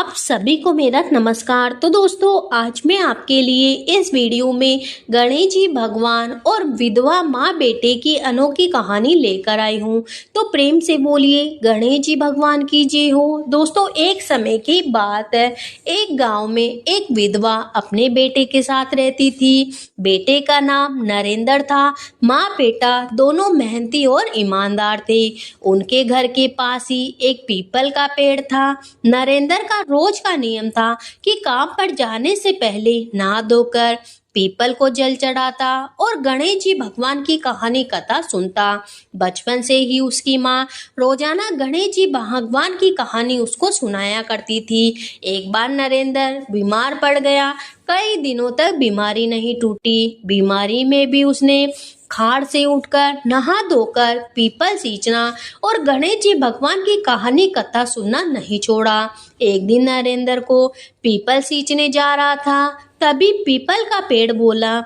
आप सभी को मेरा नमस्कार। तो दोस्तों, आज मैं आपके लिए इस वीडियो में गणेश जी भगवान और विधवा माँ बेटे की अनोखी कहानी लेकर आई हूँ। तो प्रेम से बोलिए गणेश जी भगवान की जय हो। दोस्तों, एक समय की बात है, एक गांव में एक विधवा अपने बेटे के साथ रहती थी। बेटे का नाम नरेंद्र था। माँ बेटा दोनों मेहनती और ईमानदार थे। उनके घर के पास ही एक पीपल का पेड़ था। नरेंद्र का रोज का नियम था कि काम पर जाने से पहले नहा धोकर पीपल को जल चढ़ाता और गणेश जी भगवान की कहानी कथा सुनता। बचपन से ही उसकी माँ रोजाना गणेश जी भगवान की कहानी उसको सुनाया करती थी। एक बार नरेंद्र बीमार पड़ गया। कई दिनों तक बीमारी नहीं टूटी। बीमारी में भी उसने खाट से उठकर नहा धोकर पीपल सींचना और गणेश जी भगवान की कहानी कथा सुनना नहीं छोड़ा। एक दिन नरेंद्र को पीपल सींचने जा रहा था। तभी पीपल का पेड़ बोला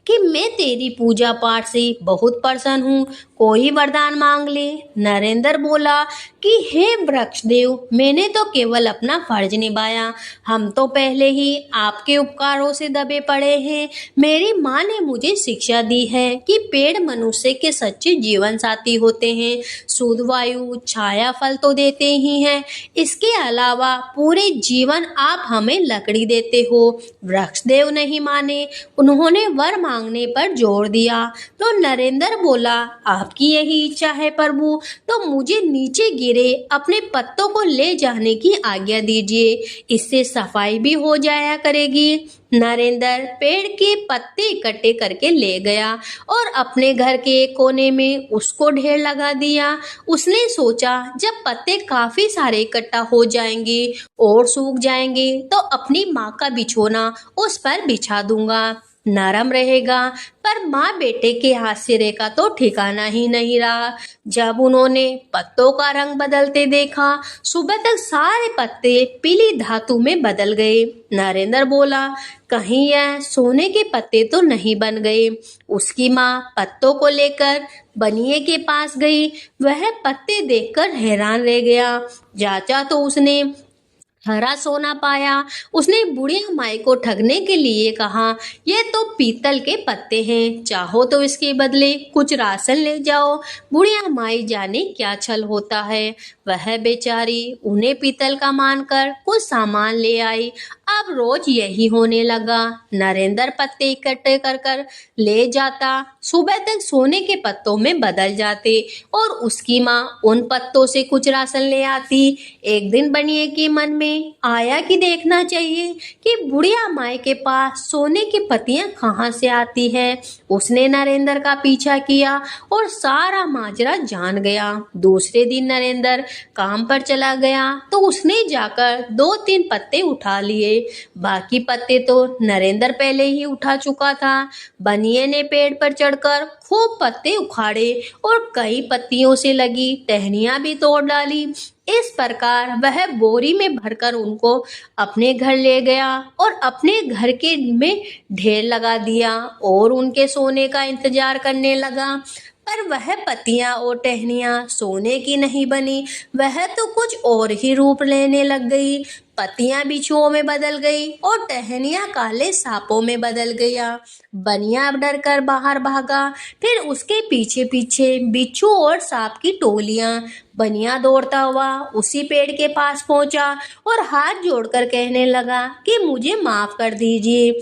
कि मैं तेरी पूजा पाठ से बहुत प्रसन्न हूँ, कोई वरदान मांग ले। नरेंद्र बोला कि हे वृक्ष देव, मैंने तो केवल अपना फर्ज निभाया। हम तो पहले ही आपके उपकारों से दबे पड़े हैं। मेरी माँ ने मुझे शिक्षा दी है कि पेड़ मनुष्य के सच्चे जीवन साथी होते हैं। शुद्ध वायु छाया फल तो देते ही हैं, इसके अलावा पूरे जीवन आप हमें लकड़ी देते हो। वृक्ष देव नहीं माने, उन्होंने वर मांगने पर जोर दिया। तो नरेंद्र बोला, आपकी यही इच्छा है प्रभु, तो मुझे नीचे गिरे अपने पत्तों को ले जाने की आज्ञा दीजिए, इससे सफाई भी हो जाया करेगी। नरेंद्र पेड़ के पत्ते इकट्ठे करके ले गया और अपने घर के कोने में उसको ढेर लगा दिया। उसने सोचा, जब पत्ते काफी सारे इकट्ठा हो जाएंगे और सूख जाएंगे तो अपनी माँ का बिछोना उस पर बिछा दूंगा, नरम रहेगा। पर माँ बेटे के हास्य का तो ठिकाना ही नहीं रहा। जब उन्होंने पत्तों का रंग बदलते देखा, सुबह तक सारे पत्ते पीली धातु में बदल गए। नरेंद्र बोला, कहीं यह सोने के पत्ते तो नहीं बन गए। उसकी माँ पत्तों को लेकर बनिए के पास गई। वह पत्ते देखकर हैरान रह गया। जांचा तो उसने हरा सोना पाया। उसने बुढ़िया माई को ठगने के लिए कहा, ये तो पीतल के पत्ते हैं, चाहो तो इसके बदले कुछ राशन ले जाओ। बुढ़िया माई जाने क्या छल होता है। वह बेचारी उन्हें पीतल का मानकर कुछ सामान ले आई। अब रोज यही होने लगा। नरेंद्र पत्ते इकट्ठे कर कर ले जाता, सुबह तक सोने के पत्तों में बदल जाते और उसकी माँ उन पत्तों से कुछ राशन ले आती। एक दिन बनिए के मन में आया कि देखना चाहिए कि बुढ़िया माई के पास सोने की पत्तियां कहाँ से आती है। उसने नरेंद्र का पीछा किया और सारा माजरा जान गया। दूसरे दिन नरेंद्र काम पर चला गया तो उसने जाकर 2-3 पत्ते उठा लिए। बाकी पत्ते तो नरेंद्र पहले ही उठा चुका था। बनिए ने पेड़ पर चढ़कर खूब पत्ते उखाड़े और कई पत्तियों से लगी टहनियां भी तोड़ डाली। इस प्रकार वह बोरी में भरकर उनको अपने घर ले गया और अपने घर के में ढेर लगा दिया और उनके सोने का इंतजार करने लगा। पर वह पत्तियां और टहनियां सोने की नहीं बनी, वह तो कुछ और ही रूप लेने लग गई। पत्तियां बिच्छुओं में बदल गई और टहनियां काले सांपों में बदल गया। बनिया डर कर बाहर भागा। फिर उसके पीछे पीछे बिच्छू और सांप की टोलियां। बनिया दौड़ता हुआ उसी पेड़ के पास पहुंचा और हाथ जोड़कर कहने लगा कि मुझे माफ कर दीजिए,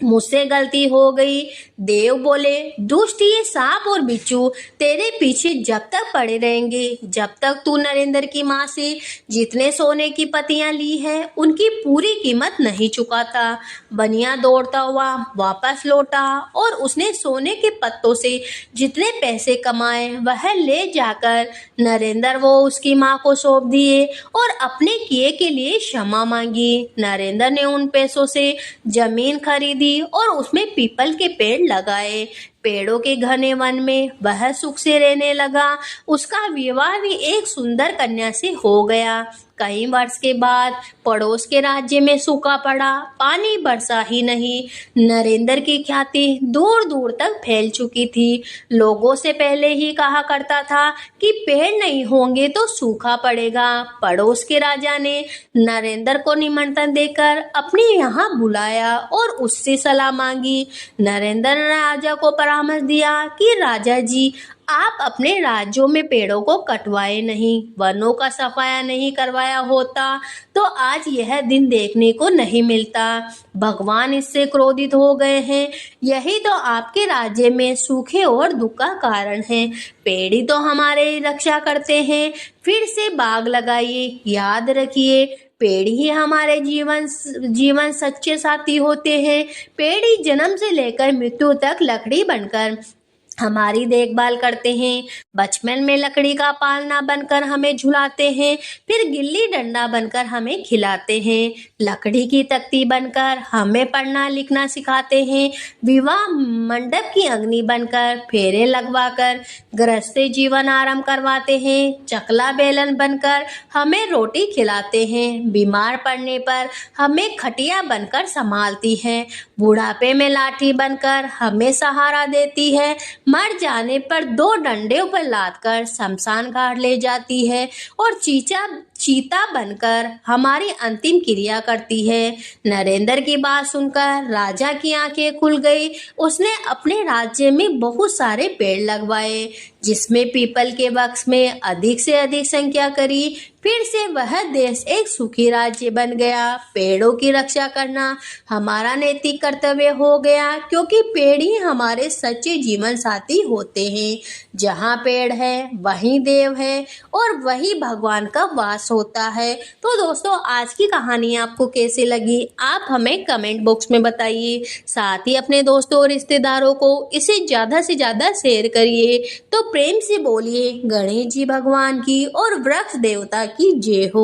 मुझसे गलती हो गई। देव बोले, दुष्ट ये सांप और बिच्छू तेरे पीछे जब तक पड़े रहेंगे जब तक तू नरेंद्र की माँ से जितने सोने की पत्तियां ली है उनकी पूरी कीमत नहीं चुकाता। बनिया दौड़ता हुआ वापस लौटा और उसने सोने के पत्तों से जितने पैसे कमाए वह ले जाकर नरेंद्र वो उसकी माँ को सौंप दिए और अपने किए के लिए क्षमा मांगी। नरेंद्र ने उन पैसों से जमीन खरीदी और उसमें पीपल के पेड़ लगाए। पेड़ों के घने वन में वह सुख से रहने लगा। उसका विवाह भी एक सुंदर कन्या से हो गया। कई वर्ष के बाद पड़ोस के राज्य में सूखा पड़ा, पानी बरसा ही नहीं। नरेंद्र की ख्याति दूर दूर तक फैल चुकी थी। लोगों से पहले ही कहा करता था कि पेड़ नहीं होंगे तो सूखा पड़ेगा। पड़ोस के राजा ने नरेंद्र को निमंत्रण देकर अपने यहाँ बुलाया और उससे सलाह मांगी। नरेंद्र ने राजा को परामर्श दिया कि राजा जी, आप अपने राज्यों में पेड़ों को कटवाए नहीं, वनों का सफाया नहीं करवाया होता तो आज यह दिन देखने को नहीं मिलता। भगवान इससे क्रोधित हो गए हैं। यही तो आपके राज्य में सूखे और दुख का कारण है। पेड़ ही तो हमारे रक्षा करते हैं। फिर से बाग लगाइए। याद रखिए, पेड़ ही हमारे जीवन सच्चे साथी होते हैं। पेड़ ही जन्म से लेकर मृत्यु तक लकड़ी बनकर हमारी देखभाल करते हैं। बचपन में लकड़ी का पालना बनकर हमें झुलाते हैं, फिर गिल्ली डंडा बनकर हमें खिलाते हैं, लकड़ी की तख्ती बनकर हमें पढ़ना लिखना सिखाते हैं, विवाह मंडप की अग्नि बनकर फेरे लगवाकर गृहस्थी जीवन आरंभ करवाते हैं, चकला बेलन बनकर हमें रोटी खिलाते हैं, बीमार पड़ने पर हमें खटिया बनकर संभालती है, बुढ़ापे में लाठी बनकर हमें सहारा देती है, मर जाने पर दो डंडों पर लादकर शमशान घाट ले जाती है और चीता बनकर हमारी अंतिम क्रिया करती है। नरेंद्र की बात सुनकर राजा की आंखें खुल गई। उसने अपने राज्य में बहुत सारे पेड़ लगवाए, जिसमें पीपल के वृक्ष में अधिक से अधिक संख्या करी। फिर से वह देश एक सुखी राज्य बन गया। पेड़ों की रक्षा करना हमारा नैतिक कर्तव्य हो गया, क्योंकि पेड़ ही हमारे सच्चे जीवन साथी होते हैं। जहाँ पेड़ है वहीं देव है और वही भगवान का वास होता है। तो दोस्तों, आज की कहानी आपको कैसी लगी, आप हमें कमेंट बॉक्स में बताइए। साथ ही अपने दोस्तों और रिश्तेदारों को इसे ज़्यादा से ज़्यादा शेयर करिए। तो प्रेम से बोलिए गणेश जी भगवान की और वृक्ष देवता की जय हो।